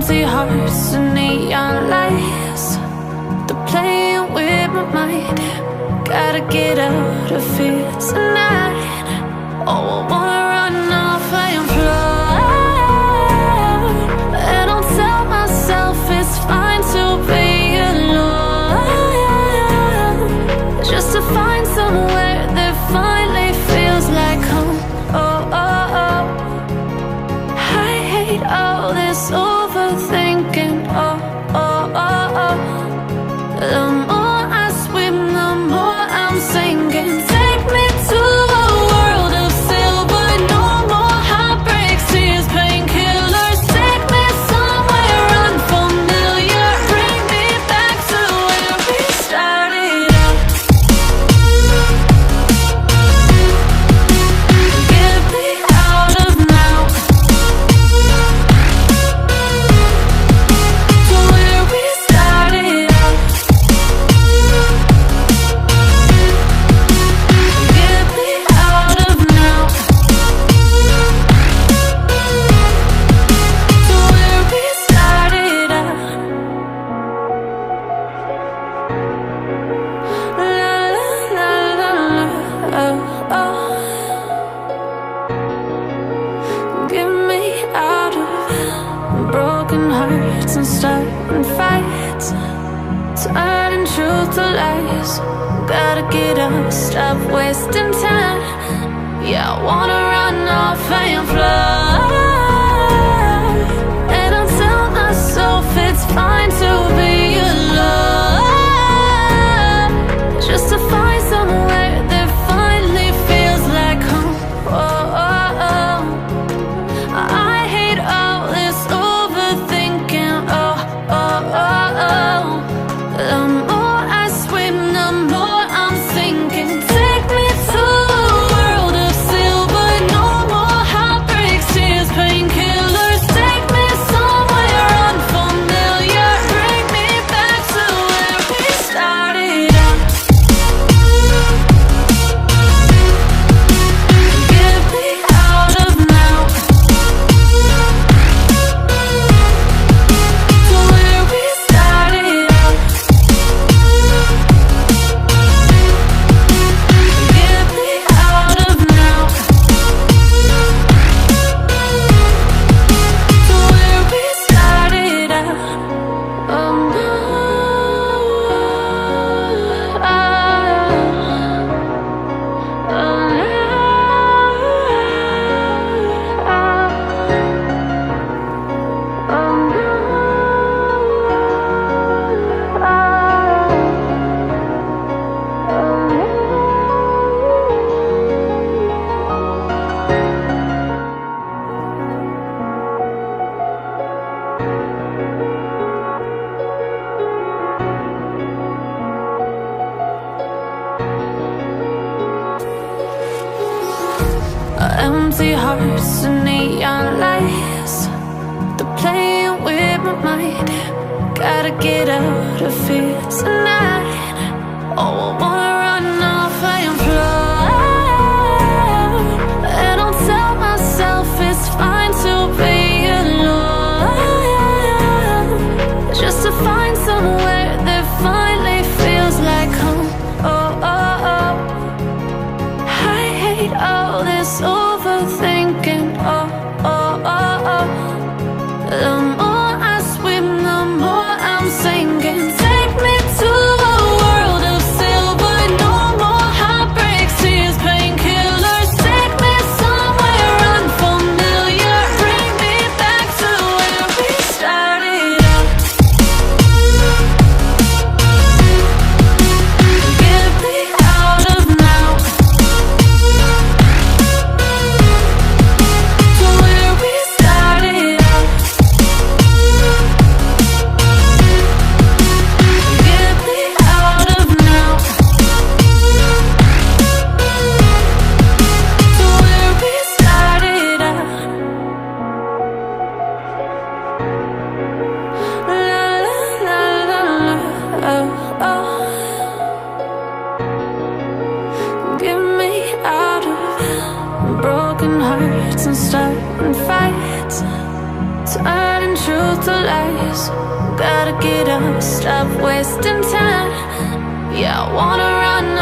empty hearts and neon lights. They're playing with my mind. Gotta get out of here tonight. Oh, I wanna run off and fly. And I'll tell myself it's fine to be alone, just to find somewhere that finally feels like home. Oh, oh, oh. I hate all this overthinking. Oh, oh, oh, oh. The more I swim, the more I'm sinking. Take me to a world of silver. No more heartbreaks, tears, painkillers. Take me somewhere unfamiliar. Bring me back to where we started out. Get me out of now, to where we started out. Get me out of now, to where we started out. La la la la la, oh, oh. Get me out of broken hearts and starting fights, turning truth to lies. Gotta get up, stop wasting time. Yeah, I wanna run off and fly. And I'll tell myself it's fine to be alone, just to find somewhere that finally feels like home. Oh, oh, oh. I hate all this overthinking. Oh, oh, oh, oh. The more I swim, the more I'm sinking. Take me to a world of silver. No more heartbreaks, tears, painkillers. Take me somewhere unfamiliar. Bring me back to where we started out. Get me out of now, to where we started out. Get me out of now, to where we started out. Oh no, oh, empty hearts and neon lights. They're playing with my mind. Gotta get out of here tonight. Oh, I wanna run off and fly. And I'll tell myself it's fine to be alone, just to find somewhere that finally feels like home. Oh, oh, oh. I hate all this overthinking. Oh, oh, oh, oh. The more I swim, the more I'm sinking. Take me to a world of silver. No more heartbreaks, tears, painkillers. Take me somewhere unfamiliar. Bring me back to where we started out. Get me out of now, to where we started out. Get me out of now, to where we started out. La la la la la, oh, oh. Get me out of broken hearts and starting fights, turning truth to lies. Gotta get up, stop wasting time. Yeah, I wanna run